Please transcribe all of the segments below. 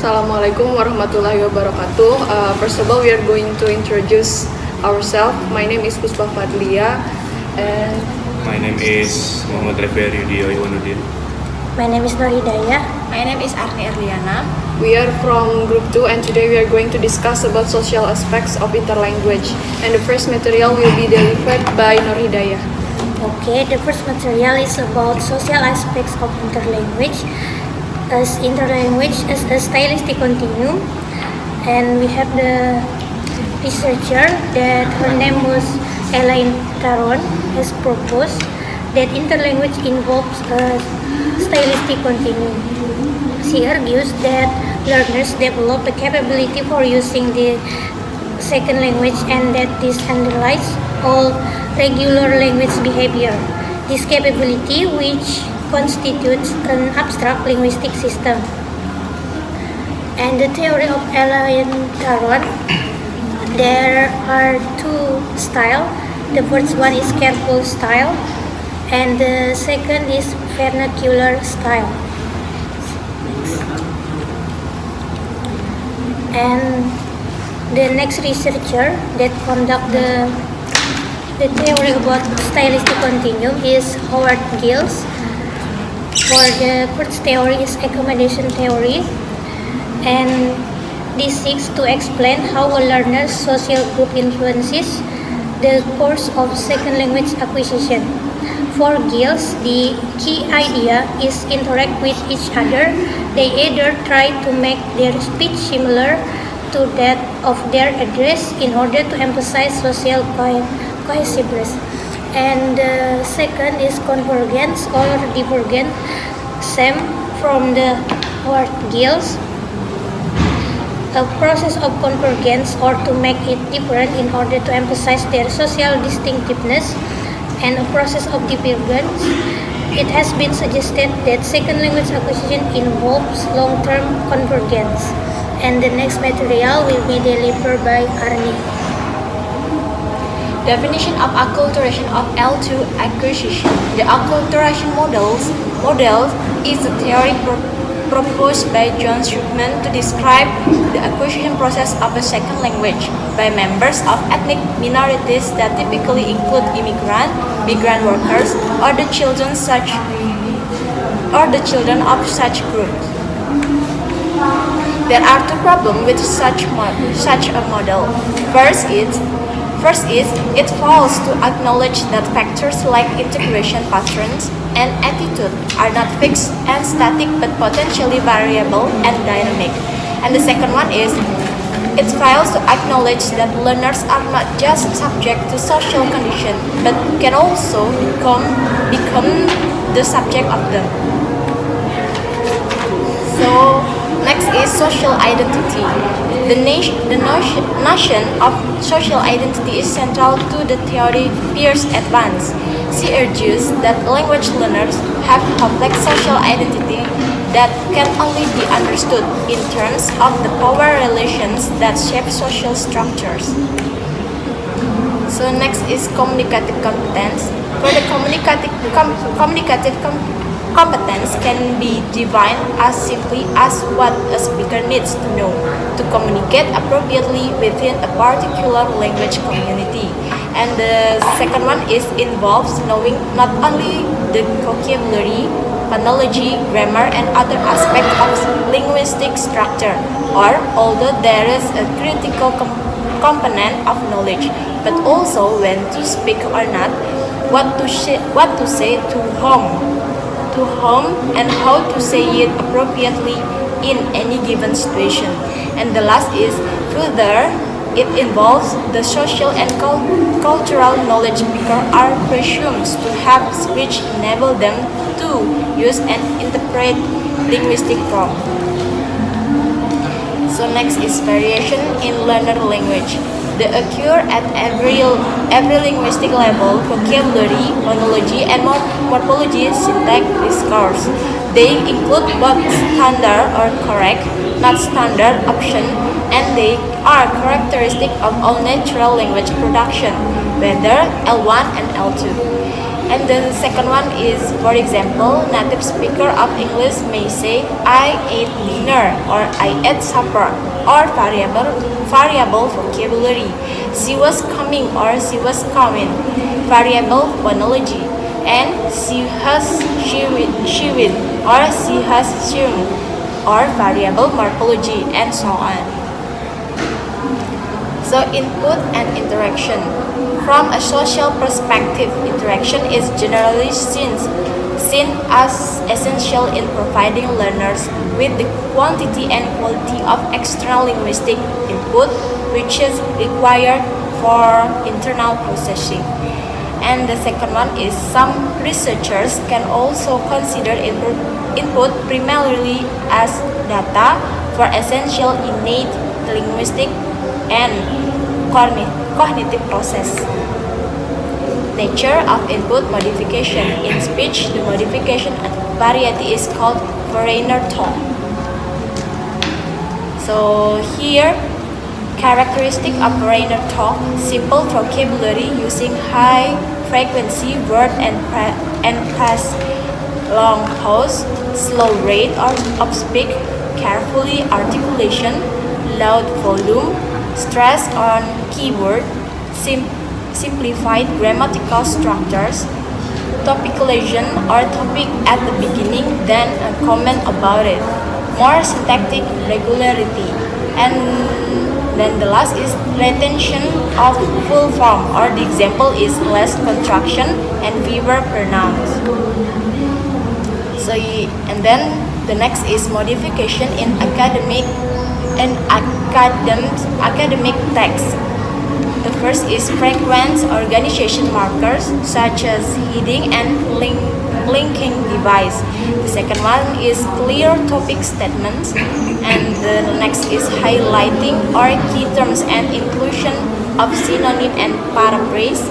Assalamualaikum warahmatullahi wabarakatuh. First of all, we are going to introduce ourselves. My name is Puspa Fadlia, and My name is Muhammad Referi Iwanuddin. My name is Nur Hidayah. My name is Arni Erliana. we are from Group 2, and today we are going to discuss about social aspects of interlanguage. And the first material will be delivered by Nur Hidayah. Okay, the first material is about social aspects of interlanguage. As interlanguage is a stylistic continuum, and we have the researcher that her name was Elaine Caron has proposed that interlanguage involves a stylistic continuum. She argues that learners develop the capability for using the second language and that this underlies all regular language behavior. This capability, which constitutes an abstract linguistic system. And the theory of Elaine Caron, there are two styles. The first one is careful style, and the second is vernacular style. And the next researcher that conduct the theory about stylistic continuum is Howard Giles. For the first theory is accommodation theory, and this seeks to explain how a learner's social group influences the course of second language acquisition. For Giles, the key idea is interact with each other. They either try to make their speech similar to that of their address in order to emphasize social cohesiveness. And the second is convergence or divergence, same from the word Giles. A process of convergence or to make it different in order to emphasize their social distinctiveness, and a process of divergence. It has been suggested that second language acquisition involves long-term convergence. And the next material will be delivered by Arni. Definition of acculturation of L2 acquisition. The acculturation model is a theory proposed by John Schumann to describe the acquisition process of a second language by members of ethnic minorities that typically include migrant workers, or the children of such groups. There are two problems with such a model. First is it fails to acknowledge that factors like integration patterns and attitude are not fixed and static but potentially variable and dynamic. And the second one is it fails to acknowledge that learners are not just subject to social condition but can also become the subject of them. So next is social identity. The notion of social identity is central to the theory Pierce advanced. She urges that language learners have complex social identity that can only be understood in terms of the power relations that shape social structures. So next is communicative competence. For the communicative competence can be defined as simply as what a speaker needs to know to communicate appropriately within a particular language community. And the second one is involves knowing not only the vocabulary, phonology, grammar, and other aspects of linguistic structure, or although there is a critical component of knowledge, but also when to speak or not, what to say to whom and how to say it appropriately in any given situation. And the last is further, it involves the social and cultural knowledge speakers are presumed to have which enable them to use and interpret linguistic form. So next is variation in learner language. They occur at every linguistic level: vocabulary, phonology, and morphology, syntax, discourse. They include both standard or correct, not standard option, and they are characteristic of all natural language production. whether L1 and L2. And the second one is, for example, native speaker of English may say, I ate dinner or I ate supper, or variable vocabulary. She was coming or she was coming, variable phonology. And she will, or she has shewn, or variable morphology, and so on. So input and interaction. From a social perspective, interaction is generally seen as essential in providing learners with the quantity and quality of external linguistic input which is required for internal processing. And the second one is some researchers can also consider input primarily as data for essential innate linguistic and cognitive process. Nature of input modification. In speech, the modification variety is called foreigner talk. So here, characteristic of foreigner talk: simple vocabulary using high frequency word and phrase, long pause, slow rate of speak, carefully articulation, loud volume, stress on keyword, simplified grammatical structures, topicalization or topic at the beginning, then a comment about it, more syntactic regularity, and then the last is retention of full form, or the example is less contraction and fewer pronouns. So, and then the next is modification in academic text. The first is frequent organization markers such as heading and linking device. The second one is clear topic statements, and the next is highlighting or key terms and inclusion of synonym and paraphrase.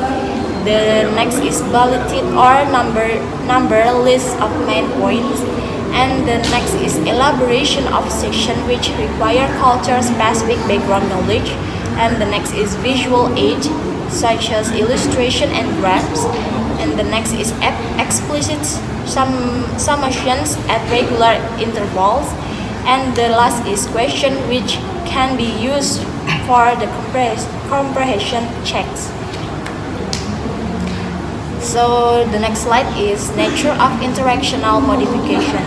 The next is bulleted or number list of main points. And the next is elaboration of section which require culture-specific background knowledge. And the next is visual aid, such as illustration and graphs. And the next is explicit summations at regular intervals. And the last is question which can be used for the comprehension checks. So the next slide is nature of interactional modification.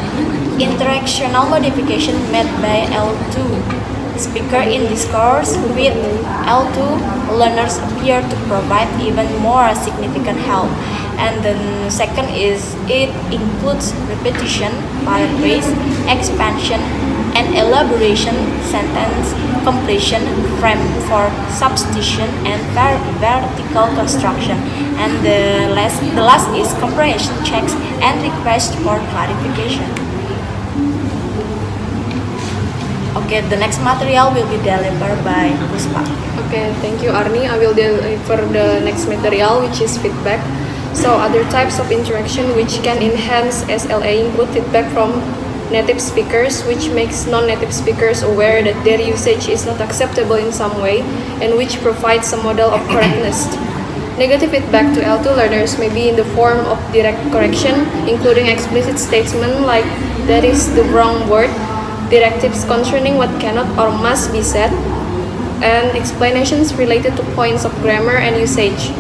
Interactional modification made by L2 speaker in discourse with L2 learners appear to provide even more significant help. And the second is it includes repetition, paraphrase, expansion, and elaboration, sentence completion, frame for substitution, and vertical construction. And the last is comprehension checks and request for clarification. Okay, the next material will be delivered by Puspa. Okay, thank you, Arni. I will deliver the next material, which is feedback. So, other types of interaction which can enhance SLA include feedback from native speakers, which makes non-native speakers aware that their usage is not acceptable in some way, and which provides a model of correctness. Negative feedback to L2 learners may be in the form of direct correction, including explicit statements like "that is the wrong word," directives concerning what cannot or must be said, and explanations related to points of grammar and usage.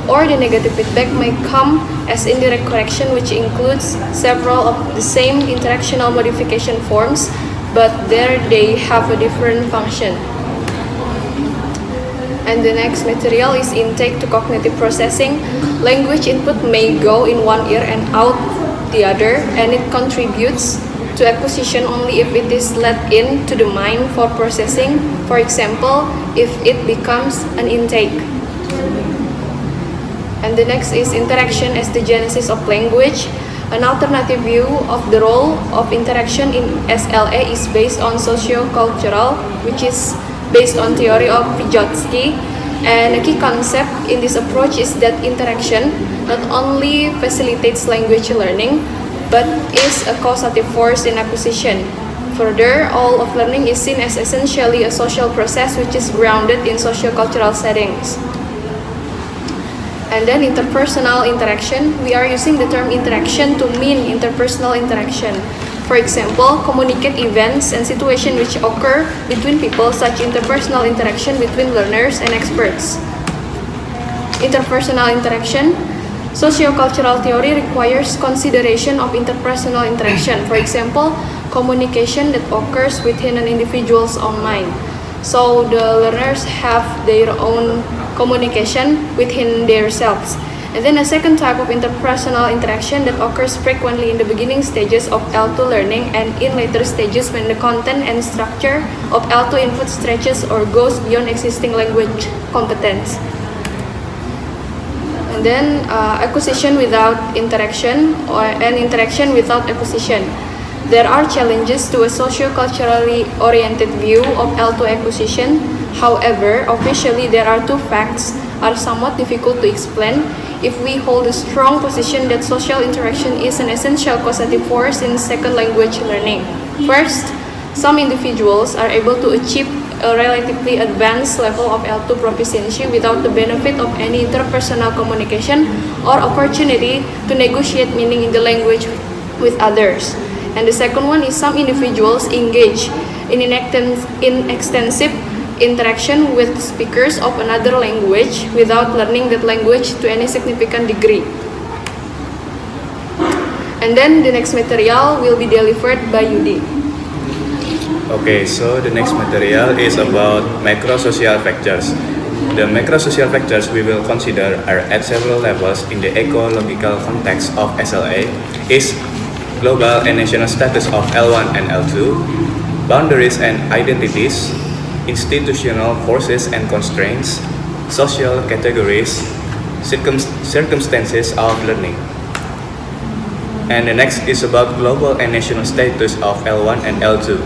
Or the negative feedback may come as indirect correction, which includes several of the same interactional modification forms, but there they have a different function. And the next material is intake to cognitive processing. Language input may go in one ear and out the other, and it contributes to acquisition only if it is let in to the mind for processing. For example, if it becomes an intake. And the next is interaction as the genesis of language. An alternative view of the role of interaction in SLA is based on socio-cultural, which is based on theory of Vygotsky. And a key concept in this approach is that interaction not only facilitates language learning, but is a causative force in acquisition. Further, all of learning is seen as essentially a social process which is grounded in socio-cultural settings. And then interpersonal interaction, we are using the term interaction to mean interpersonal interaction. For example, communicate events and situations which occur between people, such interpersonal interaction between learners and experts. Interpersonal interaction, sociocultural theory requires consideration of interpersonal interaction. For example, communication that occurs within an individual's own mind. So the learners have their own communication within themselves. And then a second type of interpersonal interaction that occurs frequently in the beginning stages of L2 learning and in later stages when the content and structure of L2 input stretches or goes beyond existing language competence. And then acquisition without interaction and interaction without acquisition. There are challenges to a socio-culturally oriented view of L2 acquisition. However, officially there are two facts are somewhat difficult to explain if we hold a strong position that social interaction is an essential causative force in second language learning. First, some individuals are able to achieve a relatively advanced level of L2 proficiency without the benefit of any interpersonal communication or opportunity to negotiate meaning in the language with others. And the second one is some individuals engage in extensive interaction with speakers of another language without learning that language to any significant degree. And then the next material will be delivered by Yudi. Okay, so the next material is about macrosocial factors. The macrosocial factors we will consider are at several levels in the ecological context of SLA is global and national status of L1 and L2, boundaries and identities, institutional forces and constraints, social categories, circumstances of learning. And the next is about global and national status of L1 and L2.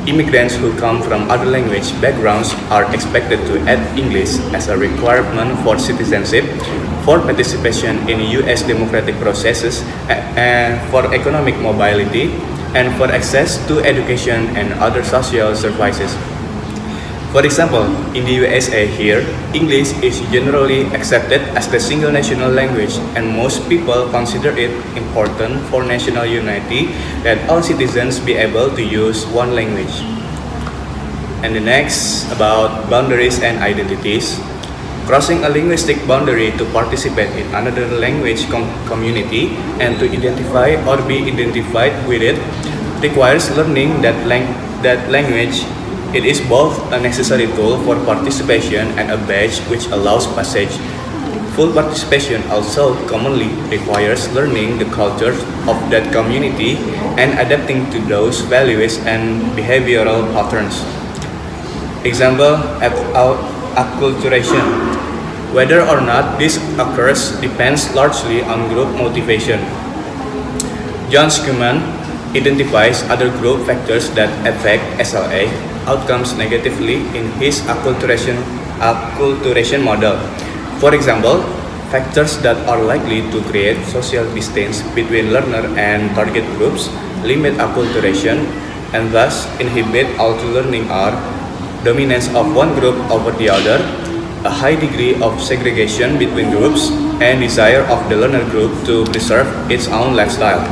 Immigrants who come from other language backgrounds are expected to add English as a requirement for citizenship, for participation in US democratic processes, and for economic mobility, and for access to education and other social services. For example, in the USA here, English is generally accepted as the single national language, and most people consider it important for national unity that all citizens be able to use one language. And the next about boundaries and identities. Crossing a linguistic boundary to participate in another language community and to identify or be identified with it requires learning that language. It is both a necessary tool for participation and a badge which allows passage. Full participation also commonly requires learning the culture of that community and adapting to those values and behavioral patterns. Example, acculturation. Whether or not this occurs depends largely on group motivation. John Schumann identifies other group factors that affect SLA outcomes negatively in his acculturation model. For example, factors that are likely to create social distance between learner and target groups, limit acculturation, and thus inhibit L2 learning are dominance of one group over the other, a high degree of segregation between groups, and desire of the learner group to preserve its own lifestyle.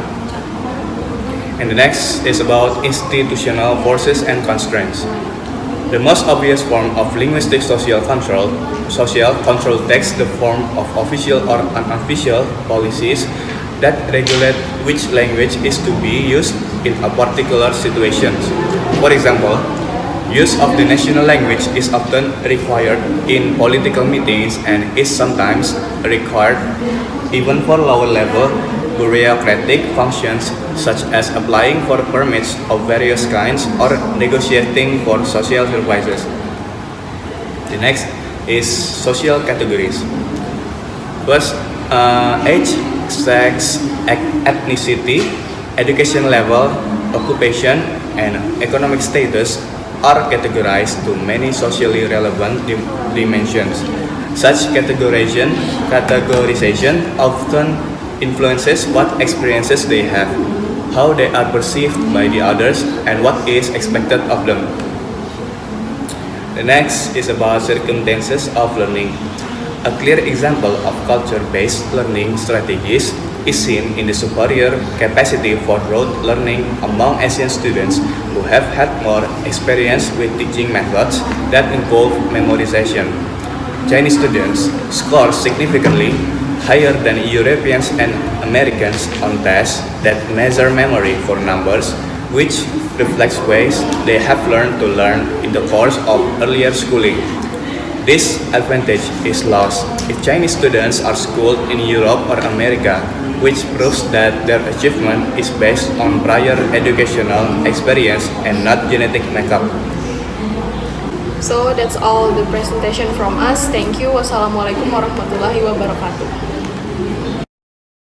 And the next is about institutional forces and constraints. The most obvious form of linguistic social control takes the form of official or unofficial policies that regulate which language is to be used in a particular situation. For example, use of the national language is often required in political meetings and is sometimes required even for lower level bureaucratic functions such as applying for permits of various kinds or negotiating for social services. The next is social categories. First, age, sex, ethnicity, education level, occupation, and economic status are categorized to many socially relevant dimensions. Such categorization often influences what experiences they have, how they are perceived by the others, and what is expected of them. The next is about circumstances of learning. A clear example of culture-based learning strategies is seen in the superior capacity for rote learning among Asian students who have had more experience with teaching methods that involve memorization. Chinese students score significantly higher than Europeans and Americans on tests that measure memory for numbers, which reflects ways they have learned to learn in the course of earlier schooling. This advantage is lost if Chinese students are schooled in Europe or America, which proves that their achievement is based on prior educational experience and not genetic makeup. So that's all the presentation from us. Thank you. Wassalamualaikum warahmatullahi wabarakatuh.